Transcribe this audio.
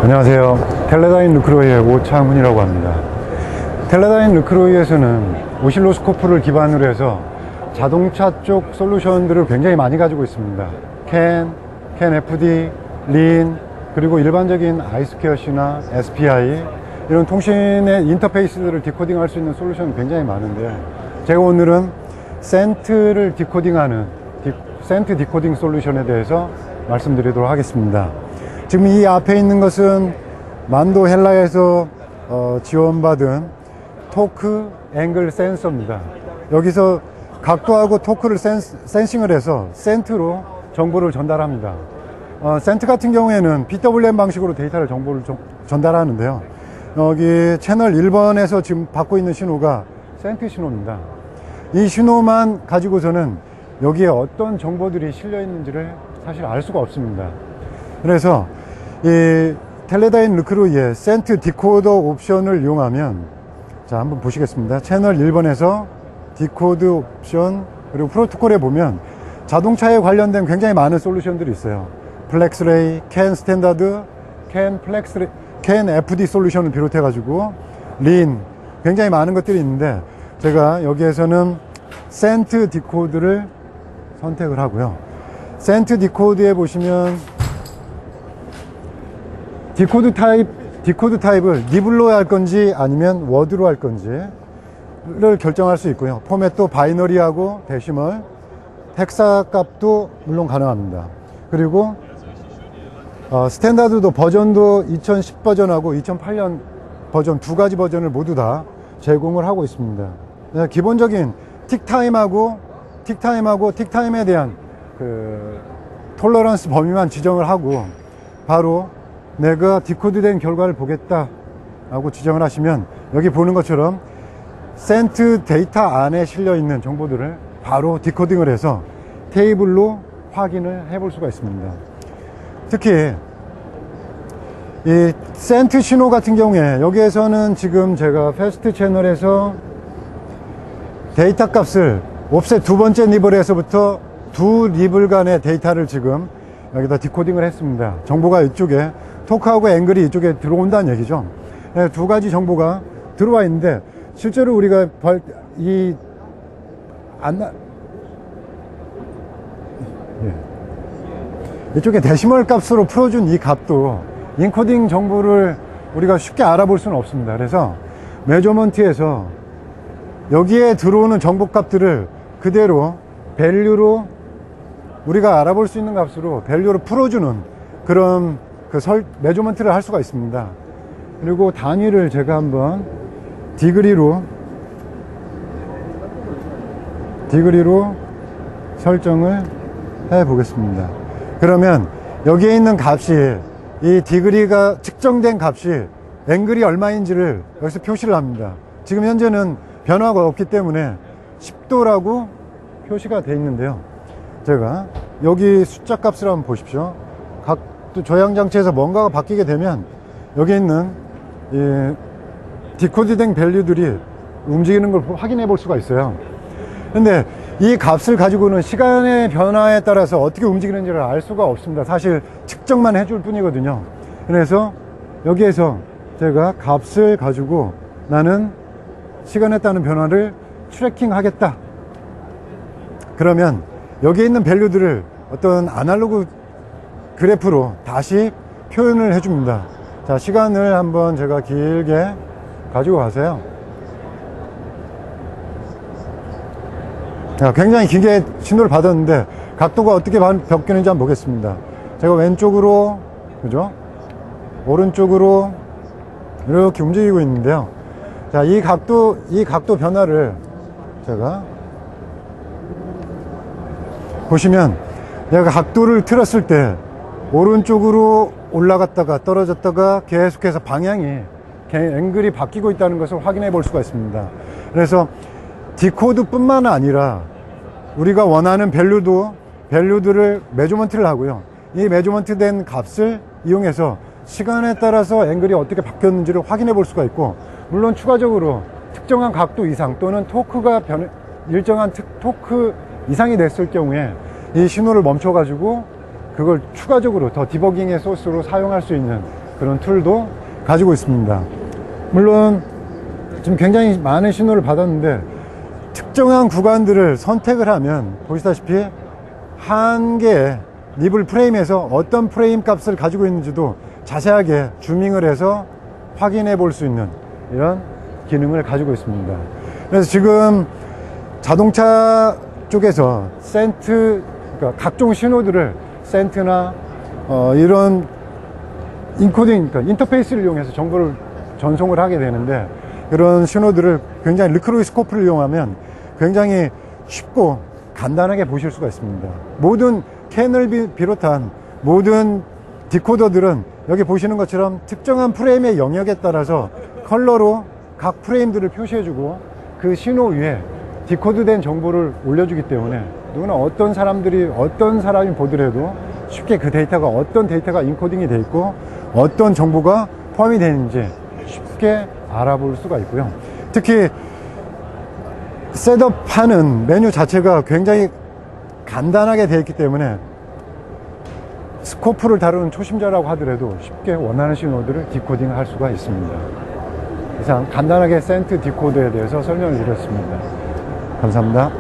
안녕하세요. 텔레다인 루크로이의 오창훈이라고 합니다. 텔레다인 루크로이에서는 오실로스코프를 기반으로 해서 자동차 쪽 솔루션들을 굉장히 많이 가지고 있습니다. CAN FD, 린, 그리고 일반적인 아이스퀘어시나 SPI 이런 통신의 인터페이스들을 디코딩할 수 있는 솔루션이 굉장히 많은데, 제가 오늘은 센트를 디코딩하는 센트 디코딩 솔루션에 대해서 말씀드리도록 하겠습니다. 지금 이 앞에 있는 것은 만도 헬라에서 지원받은 토크 앵글 센서입니다. 여기서 각도하고 토크를 센싱을 해서 센트로 정보를 전달합니다. 센트 같은 경우에는 PWM 방식으로 정보를 전달하는데요. 여기 채널 1번에서 지금 받고 있는 신호가 센트 신호입니다. 이 신호만 가지고서는 여기에 어떤 정보들이 실려 있는지를 사실 알 수가 없습니다. 그래서 이 텔레다인 루크로이의 센트 디코더 옵션을 이용하면, 자 한번 보시겠습니다. 채널 1번에서 디코드 옵션 그리고 프로토콜에 보면 자동차에 관련된 굉장히 많은 솔루션들이 있어요. 플렉스레이, 캔 스탠다드, 캔 FD 솔루션을 비롯해 가지고 린, 굉장히 많은 것들이 있는데, 제가 여기에서는 센트 디코드를 선택을 하고요. 센트 디코드에 보시면 디코드 타입을 니블로 할 건지 아니면 워드로 할 건지를 결정할 수 있고요. 포맷도 바이너리하고 데시멀, 헥사 값도 물론 가능합니다. 그리고 스탠다드도 버전도 2010 버전하고 2008년 버전 두 가지 버전을 모두 다 제공을 하고 있습니다. 기본적인 틱타임에 대한 톨러런스 범위만 지정을 하고 바로 내가 디코드된 결과를 보겠다라고 지정을 하시면, 여기 보는 것처럼 센트 데이터 안에 실려 있는 정보들을 바로 디코딩을 해서 테이블로 확인을 해볼 수가 있습니다. 특히 이 센트 신호 같은 경우에 여기에서는 지금 제가 패스트 채널에서 데이터 값을 옵셋 두 번째 리블에서부터 두 리블 간의 데이터를 지금 여기다 디코딩을 했습니다. 정보가 이쪽에 토크하고 앵글이 이쪽에 들어온다는 얘기죠. 두 가지 정보가 들어와 있는데, 실제로 우리가 이쪽에 데시멀 값으로 풀어준 이 값도 인코딩 정보를 우리가 쉽게 알아볼 수는 없습니다. 그래서 메저먼트에서 여기에 들어오는 정보 값들을 그대로 밸류로, 우리가 알아볼 수 있는 값으로 밸류로 풀어주는 그런 메저먼트를 할 수가 있습니다. 그리고 단위를 제가 한번 디그리로 설정을 해 보겠습니다. 그러면 여기에 있는 값이, 이 디그리가 측정된 값이 앵글이 얼마인지를 여기서 표시를 합니다. 지금 현재는 변화가 없기 때문에 10도라고 표시가 되어 있는데요. 제가 여기 숫자 값을 한번 보십시오. 각도 조향 장치에서 뭔가가 바뀌게 되면 여기 있는 이 디코드된 밸류들이 움직이는 걸 확인해 볼 수가 있어요. 근데 이 값을 가지고는 시간의 변화에 따라서 어떻게 움직이는지를 알 수가 없습니다. 사실 측정만 해줄 뿐이거든요. 그래서 여기에서 제가 값을 가지고 나는 시간에 따른 변화를 트래킹 하겠다. 그러면 여기에 있는 밸류들을 어떤 아날로그 그래프로 다시 표현을 해줍니다. 자, 시간을 한번 제가 길게 가지고 가세요. 자, 굉장히 길게 신호를 받았는데 각도가 어떻게 바뀌는지 한번 보겠습니다. 제가 왼쪽으로, 그죠? 오른쪽으로 이렇게 움직이고 있는데요. 자, 이 각도 변화를 제가 보시면, 내가 각도를 틀었을 때 오른쪽으로 올라갔다가 떨어졌다가 계속해서 방향이, 앵글이 바뀌고 있다는 것을 확인해 볼 수가 있습니다. 그래서 디코드 뿐만 아니라 우리가 원하는 밸류들을 메저먼트를 하고요. 이 메저먼트 된 값을 이용해서 시간에 따라서 앵글이 어떻게 바뀌었는지를 확인해 볼 수가 있고, 물론 추가적으로 특정한 각도 이상 또는 일정한 토크 이상이 됐을 경우에 이 신호를 멈춰 가지고 그걸 추가적으로 더 디버깅의 소스로 사용할 수 있는 그런 툴도 가지고 있습니다. 물론 지금 굉장히 많은 신호를 받았는데 특정한 구간들을 선택을 하면 보시다시피 한 개의 니블 프레임에서 어떤 프레임 값을 가지고 있는지도 자세하게 주밍을 해서 확인해 볼 수 있는 이런 기능을 가지고 있습니다. 그래서 지금 자동차 쪽에서 센트, 그러니까 각종 신호들을 센트나 이런 인코딩, 그러니까 인터페이스를 이용해서 정보를 전송을 하게 되는데, 그런 신호들을 굉장히 르크로이 스코프를 이용하면 굉장히 쉽고 간단하게 보실 수가 있습니다. 모든 캔을 비롯한 모든 디코더들은 여기 보시는 것처럼 특정한 프레임의 영역에 따라서 컬러로 각 프레임들을 표시해주고 그 신호 위에 디코드된 정보를 올려주기 때문에 누구나 어떤 사람이 보더라도 쉽게 그 데이터가 어떤 데이터가 인코딩이 되어 있고 어떤 정보가 포함이 되어 있는지 쉽게 알아볼 수가 있고요. 특히 셋업하는 메뉴 자체가 굉장히 간단하게 되어 있기 때문에 스코프를 다루는 초심자라고 하더라도 쉽게 원하는 신호들을 디코딩 할 수가 있습니다. 이상 간단하게 센트 디코더에 대해서 설명을 드렸습니다. 감사합니다.